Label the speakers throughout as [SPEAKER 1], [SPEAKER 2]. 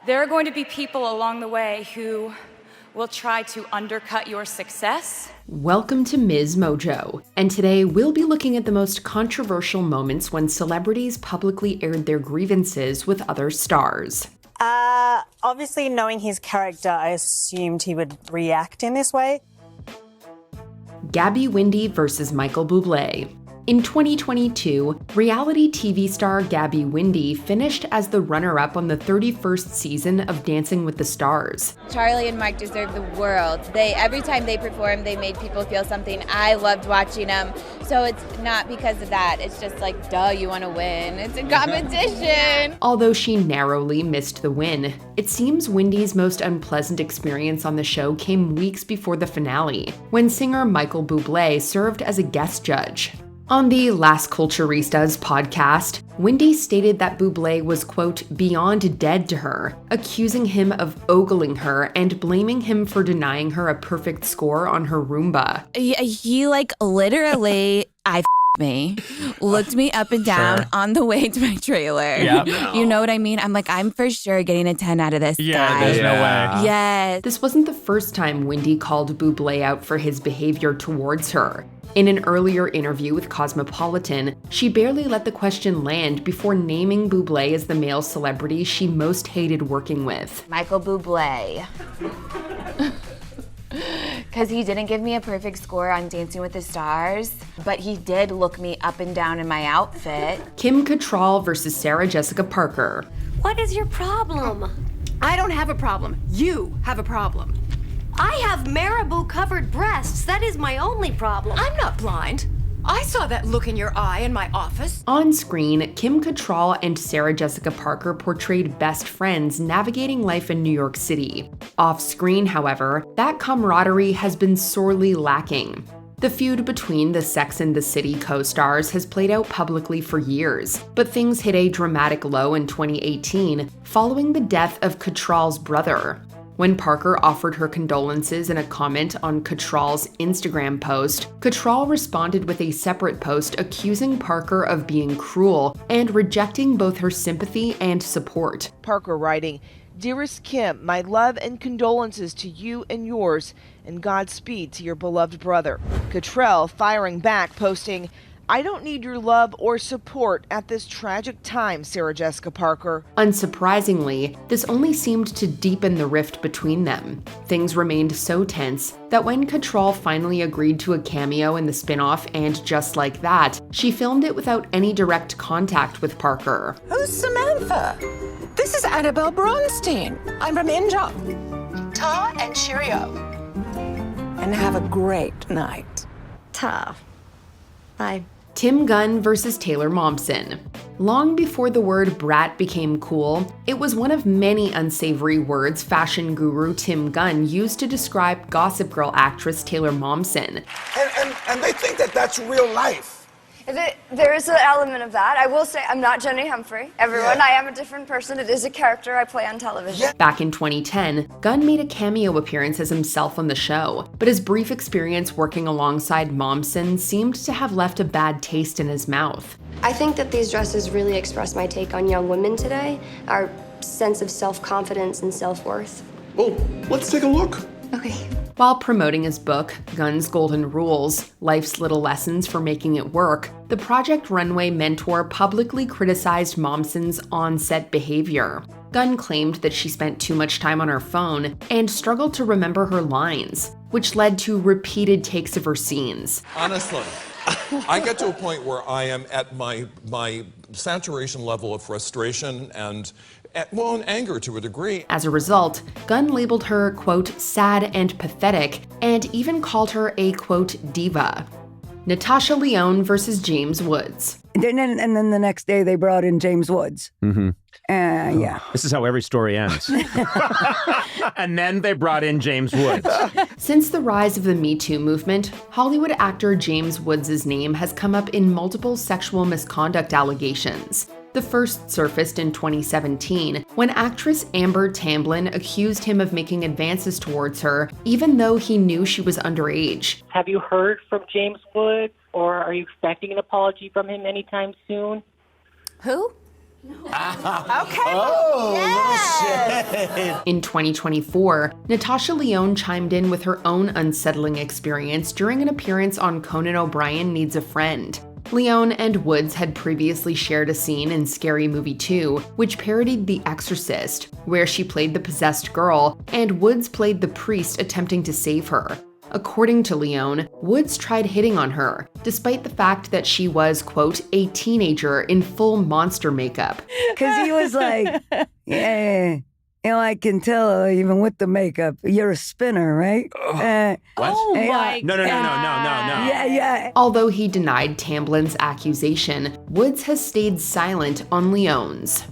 [SPEAKER 1] There are going to be people along the way who will try to undercut your success.
[SPEAKER 2] Welcome to MsMojo, and today we'll be looking at the most controversial moments when celebrities publicly aired their grievances with other stars.
[SPEAKER 3] Obviously, knowing his character, I assumed he would react in this way.
[SPEAKER 2] Gabby Windey versus Michael Bublé. In 2022, reality TV star Gabby Windey finished as the runner-up on the 31st season of Dancing with the Stars.
[SPEAKER 4] Charlie and Mike deserve the world. Every time they performed, they made people feel something. I loved watching them. So it's not because of that. It's just like, duh, you want to win. It's a competition.
[SPEAKER 2] Although she narrowly missed the win, it seems Windey's most unpleasant experience on the show came weeks before the finale, when singer Michael Bublé served as a guest judge. On the Las Culturistas podcast, Windey stated that Bublé was, quote, beyond dead to her, accusing him of ogling her and blaming him for denying her a perfect score on her Roomba.
[SPEAKER 4] He literally, me, looked me up and down on the way to my trailer.
[SPEAKER 5] Yep.
[SPEAKER 4] You know what I mean? I'm like, I'm for sure getting a 10 out of this guy.
[SPEAKER 5] There's no way.
[SPEAKER 4] Yes.
[SPEAKER 2] This wasn't the first time Windey called Bublé out for his behavior towards her. In an earlier interview with Cosmopolitan, she barely let the question land before naming Bublé as the male celebrity she most hated working with.
[SPEAKER 4] Michael Bublé. Because he didn't give me a perfect score on Dancing with the Stars, but he did look me up and down in my outfit.
[SPEAKER 2] Kim Cattrall versus Sarah Jessica Parker.
[SPEAKER 6] What is your problem?
[SPEAKER 7] I don't have a problem. You have a problem.
[SPEAKER 6] I have marabou-covered breasts. That is my only problem.
[SPEAKER 7] I'm not blind. I saw that look in your eye in my office.
[SPEAKER 2] On screen, Kim Cattrall and Sarah Jessica Parker portrayed best friends navigating life in New York City. Off screen, however, that camaraderie has been sorely lacking. The feud between the Sex and the City co-stars has played out publicly for years, but things hit a dramatic low in 2018 following the death of Cattrall's brother. When Parker offered her condolences in a comment on Cattrall's Instagram post, Cattrall responded with a separate post accusing Parker of being cruel and rejecting both her sympathy and support.
[SPEAKER 8] Parker writing, "Dearest Kim, my love and condolences to you and yours, and Godspeed to your beloved brother." Cattrall firing back, posting, "I don't need your love or support at this tragic time, Sarah Jessica Parker."
[SPEAKER 2] Unsurprisingly, this only seemed to deepen the rift between them. Things remained so tense that when Cattrall finally agreed to a cameo in the spin-off And Just Like That, she filmed it without any direct contact with Parker.
[SPEAKER 9] Who's Samantha? This is Annabelle Bronstein. I'm from Inja. Ta and cheerio. And have a great night.
[SPEAKER 6] Ta. Bye.
[SPEAKER 2] Tim Gunn versus Taylor Momsen. Long before the word brat became cool, it was one of many unsavory words fashion guru Tim Gunn used to describe Gossip Girl actress Taylor Momsen.
[SPEAKER 10] And they think that that's real life.
[SPEAKER 11] There is an element of that. I will say I'm not Jenny Humphrey. Everyone, I am a different person. It is a character I play on television.
[SPEAKER 2] Back in 2010, Gunn made a cameo appearance as himself on the show, but his brief experience working alongside Momsen seemed to have left a bad taste in his mouth.
[SPEAKER 11] I think that these dresses really express my take on young women today, our sense of self-confidence and self-worth.
[SPEAKER 10] Well, let's take a look.
[SPEAKER 11] Okay.
[SPEAKER 2] While promoting his book, Gunn's Golden Rules, Life's Little Lessons for Making It Work, the Project Runway mentor publicly criticized Momsen's on-set behavior. Gunn claimed that she spent too much time on her phone and struggled to remember her lines, which led to repeated takes of her scenes.
[SPEAKER 12] Honestly, I get to a point where I am at my saturation level of frustration and anger to a degree.
[SPEAKER 2] As a result, Gunn labeled her, quote, sad and pathetic, and even called her a, quote, diva. Natasha Lyonne versus James Woods.
[SPEAKER 13] And then the next day they brought in James Woods.
[SPEAKER 5] Mm-hmm.
[SPEAKER 13] Yeah.
[SPEAKER 5] This is how every story ends. And then they brought in James Woods.
[SPEAKER 2] Since the rise of the Me Too movement, Hollywood actor James Woods' name has come up in multiple sexual misconduct allegations. The first surfaced in 2017, when actress Amber Tamblyn accused him of making advances towards her, even though he knew she was underage.
[SPEAKER 14] Have you heard from James Woods, or are you expecting an apology from him anytime soon?
[SPEAKER 4] Who?
[SPEAKER 8] Okay.
[SPEAKER 14] Oh, yes.
[SPEAKER 2] In 2024, Natasha Lyonne chimed in with her own unsettling experience during an appearance on Conan O'Brien Needs a Friend. Lyonne and Woods had previously shared a scene in Scary Movie 2, which parodied The Exorcist, where she played the possessed girl, and Woods played the priest attempting to save her. According to Lyonne, Woods tried hitting on her, despite the fact that she was, quote, a teenager in full monster makeup.
[SPEAKER 13] Because he was like, yeah, I can tell even with the makeup, you're a spinner, right?
[SPEAKER 5] What?
[SPEAKER 13] Oh
[SPEAKER 5] my No.
[SPEAKER 13] Yeah.
[SPEAKER 2] Although he denied Tamblin's accusation, Woods has stayed silent on Lyonne's.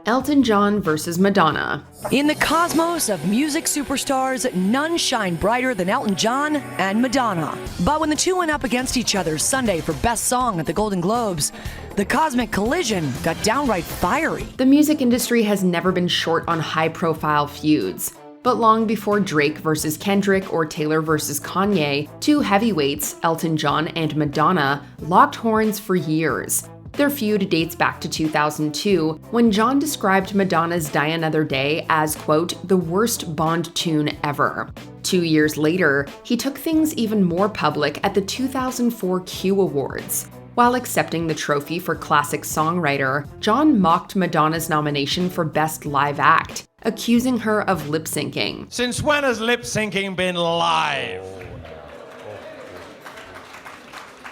[SPEAKER 2] Elton John versus Madonna.
[SPEAKER 15] In the cosmos of music superstars, none shine brighter than Elton John and Madonna. But when the two went up against each other Sunday for Best Song at the Golden Globes, the cosmic collision got downright fiery.
[SPEAKER 2] The music industry has never been short on high-profile feuds. But long before Drake versus Kendrick or Taylor versus Kanye, two heavyweights, Elton John and Madonna, locked horns for years. Their feud dates back to 2002, when John described Madonna's Die Another Day as, quote, the worst Bond tune ever. 2 years later, he took things even more public at the 2004 Q Awards. While accepting the trophy for Classic Songwriter, John mocked Madonna's nomination for Best Live Act, accusing her of lip-syncing.
[SPEAKER 16] Since when has lip-syncing been live?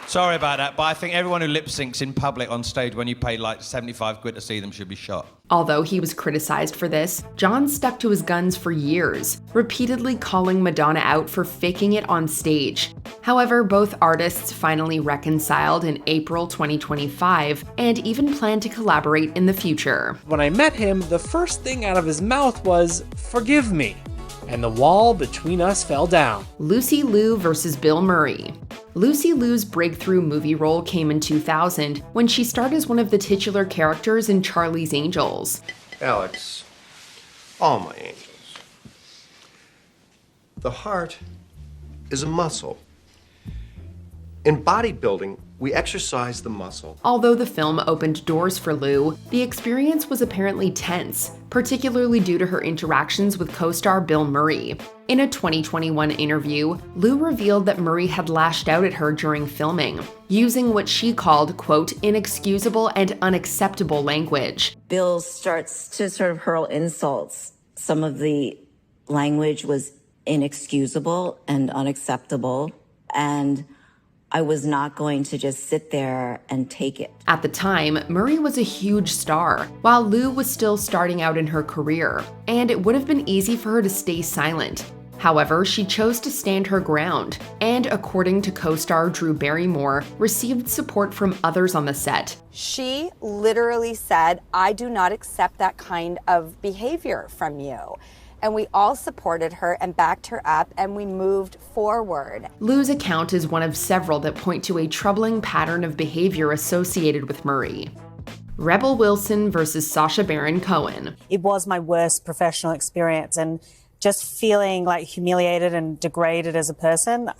[SPEAKER 16] Sorry about that, but I think everyone who lip-syncs in public on stage when you pay like 75 quid to see them should be shot.
[SPEAKER 2] Although he was criticized for this, John stuck to his guns for years, repeatedly calling Madonna out for faking it on stage. However, both artists finally reconciled in April 2025 and even plan to collaborate in the future.
[SPEAKER 17] When I met him, the first thing out of his mouth was, "Forgive me," and the wall between us fell down.
[SPEAKER 2] Lucy Liu versus Bill Murray. Lucy Liu's breakthrough movie role came in 2000 when she starred as one of the titular characters in Charlie's Angels.
[SPEAKER 18] Alex, all my angels. The heart is a muscle. In bodybuilding, we exercise the muscle.
[SPEAKER 2] Although the film opened doors for Liu, the experience was apparently tense, particularly due to her interactions with co-star Bill Murray. In a 2021 interview, Liu revealed that Murray had lashed out at her during filming, using what she called, quote, inexcusable and unacceptable language.
[SPEAKER 19] Bill starts to sort of hurl insults. Some of the language was inexcusable and unacceptable, and I was not going to just sit there and take it.
[SPEAKER 2] At the time, Murray was a huge star, while Liu was still starting out in her career, and it would have been easy for her to stay silent. However, she chose to stand her ground, and according to co-star Drew Barrymore, received support from others on the set.
[SPEAKER 20] She literally said, "I do not accept that kind of behavior from you." And we all supported her and backed her up, and we moved forward.
[SPEAKER 2] Liu's account is one of several that point to a troubling pattern of behavior associated with Murray. Rebel Wilson versus Sacha Baron Cohen.
[SPEAKER 3] It was my worst professional experience, and just feeling like humiliated and degraded as a person,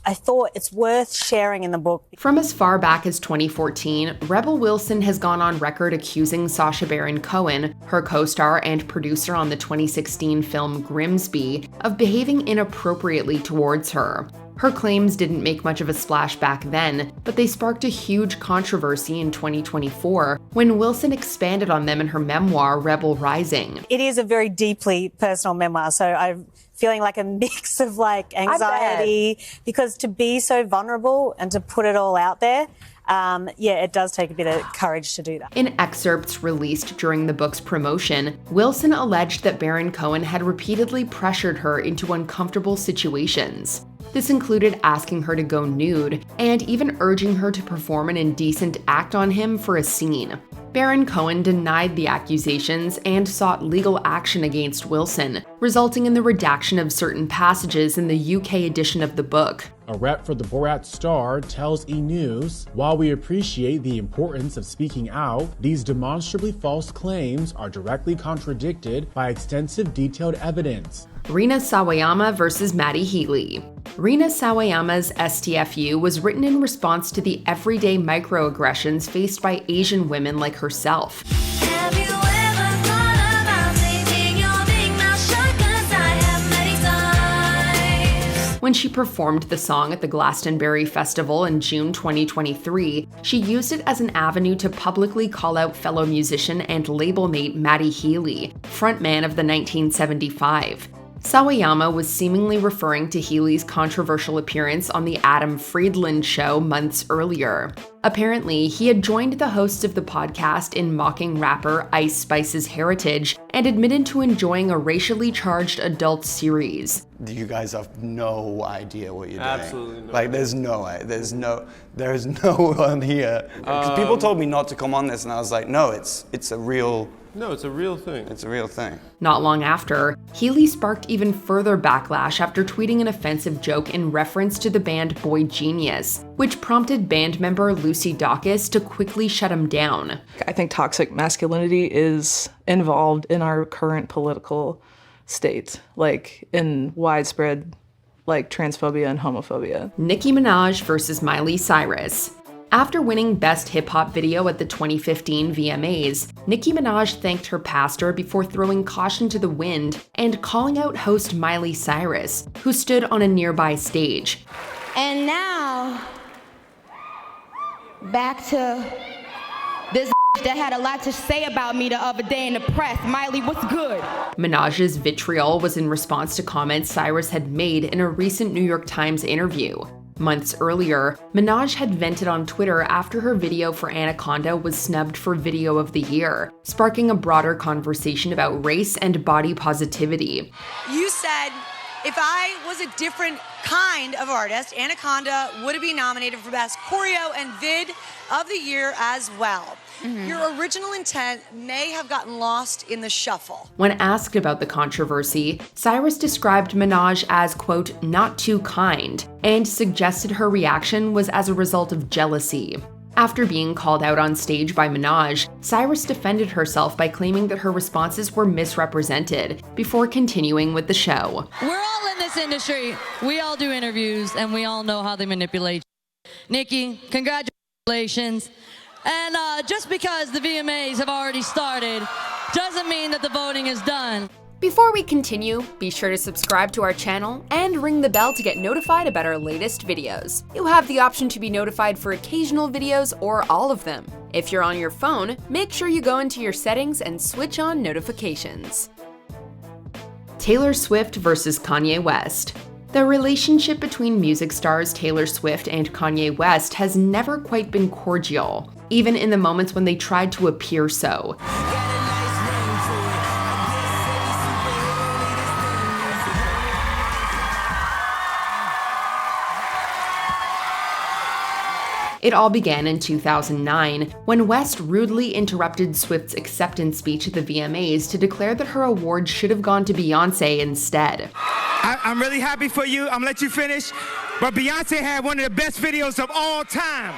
[SPEAKER 3] I thought it's worth sharing in the book.
[SPEAKER 2] From as far back as 2014, Rebel Wilson has gone on record accusing Sacha Baron Cohen, her co-star and producer on the 2016 film Grimsby, of behaving inappropriately towards her. Her claims didn't make much of a splash back then, but they sparked a huge controversy in 2024 when Wilson expanded on them in her memoir, Rebel Rising.
[SPEAKER 3] It is a very deeply personal memoir, so I'm feeling like a mix of like anxiety, because to be so vulnerable and to put it all out there, it does take a bit of courage to do that.
[SPEAKER 2] In excerpts released during the book's promotion, Wilson alleged that Baron Cohen had repeatedly pressured her into uncomfortable situations. This included asking her to go nude and even urging her to perform an indecent act on him for a scene. Baron Cohen denied the accusations and sought legal action against Wilson, resulting in the redaction of certain passages in the UK edition of the book.
[SPEAKER 21] A rep for the Borat star tells E! News, "While we appreciate the importance of speaking out, these demonstrably false claims are directly contradicted by extensive detailed evidence."
[SPEAKER 2] Rina Sawayama versus Matty Healy. Rina Sawayama's STFU was written in response to the everyday microaggressions faced by Asian women like herself. When she performed the song at the Glastonbury Festival in June 2023, she used it as an avenue to publicly call out fellow musician and label mate Matty Healy, frontman of the 1975. Sawayama was seemingly referring to Healy's controversial appearance on the Adam Friedland show months earlier. Apparently, he had joined the hosts of the podcast in mocking rapper Ice Spice's heritage and admitted to enjoying a racially charged adult series.
[SPEAKER 1] You guys have no idea what you're doing.
[SPEAKER 22] Absolutely no.
[SPEAKER 1] Like there's no one here. Because people told me not to come on this, and I was like, no, it's a real.
[SPEAKER 22] No, it's a real thing.
[SPEAKER 1] It's a real thing.
[SPEAKER 2] Not long after, Healy sparked even further backlash after tweeting an offensive joke in reference to the band Boy Genius, which prompted band member Lucy Dacus to quickly shut him down.
[SPEAKER 23] I think toxic masculinity is involved in our current political state, like in widespread transphobia and homophobia.
[SPEAKER 2] Nicki Minaj versus Miley Cyrus. After winning Best Hip Hop Video at the 2015 VMAs, Nicki Minaj thanked her pastor before throwing caution to the wind and calling out host Miley Cyrus, who stood on a nearby stage.
[SPEAKER 24] And now, back to this that had a lot to say about me the other day in the press. Miley, what's good?
[SPEAKER 2] Minaj's vitriol was in response to comments Cyrus had made in a recent New York Times interview. Months earlier, Minaj had vented on Twitter after her video for Anaconda was snubbed for Video of the Year, sparking a broader conversation about race and body positivity.
[SPEAKER 25] You said, if I was a different kind of artist, Anaconda would have been nominated for Best Choreo and Vid of the Year as well. Your original intent may have gotten lost in the shuffle.
[SPEAKER 2] When asked about the controversy, Cyrus described Minaj as, quote, not too kind, and suggested her reaction was as a result of jealousy. After being called out on stage by Minaj, Cyrus defended herself by claiming that her responses were misrepresented, before continuing with the show.
[SPEAKER 26] We're all in this industry. We all do interviews, and we all know how they manipulate. Nicki, congratulations. And just because the VMAs have already started doesn't mean that the voting is done.
[SPEAKER 2] Before we continue, be sure to subscribe to our channel and ring the bell to get notified about our latest videos. You have the option to be notified for occasional videos or all of them. If you're on your phone, make sure you go into your settings and switch on notifications. Taylor Swift versus Kanye West. The relationship between music stars Taylor Swift and Kanye West has never quite been cordial, even in the moments when they tried to appear so. It all began in 2009, when West rudely interrupted Swift's acceptance speech at the VMAs to declare that her award should have gone to Beyoncé instead.
[SPEAKER 27] I'm really happy for you. I'm gonna let you finish. But Beyoncé had one of the best videos of all time.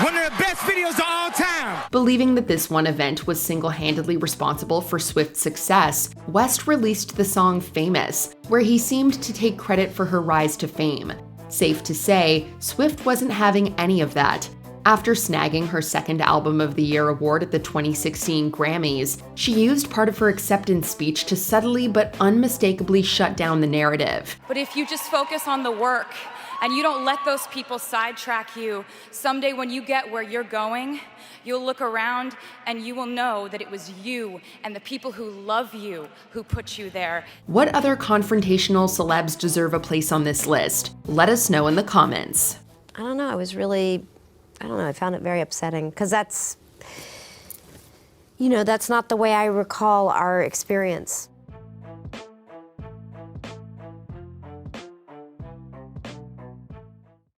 [SPEAKER 27] One of the best videos of all time.
[SPEAKER 2] Believing that this one event was single-handedly responsible for Swift's success, West released the song Famous, where he seemed to take credit for her rise to fame. Safe to say, Swift wasn't having any of that. After snagging her second Album of the Year award at the 2016 Grammys, she used part of her acceptance speech to subtly but unmistakably shut down the narrative.
[SPEAKER 28] But if you just focus on the work and you don't let those people sidetrack you, someday when you get where you're going, you'll look around and you will know that it was you and the people who love you who put you there.
[SPEAKER 2] What other confrontational celebs deserve a place on this list? Let us know in the comments.
[SPEAKER 29] I don't know, I found it very upsetting because that's not the way I recall our experience.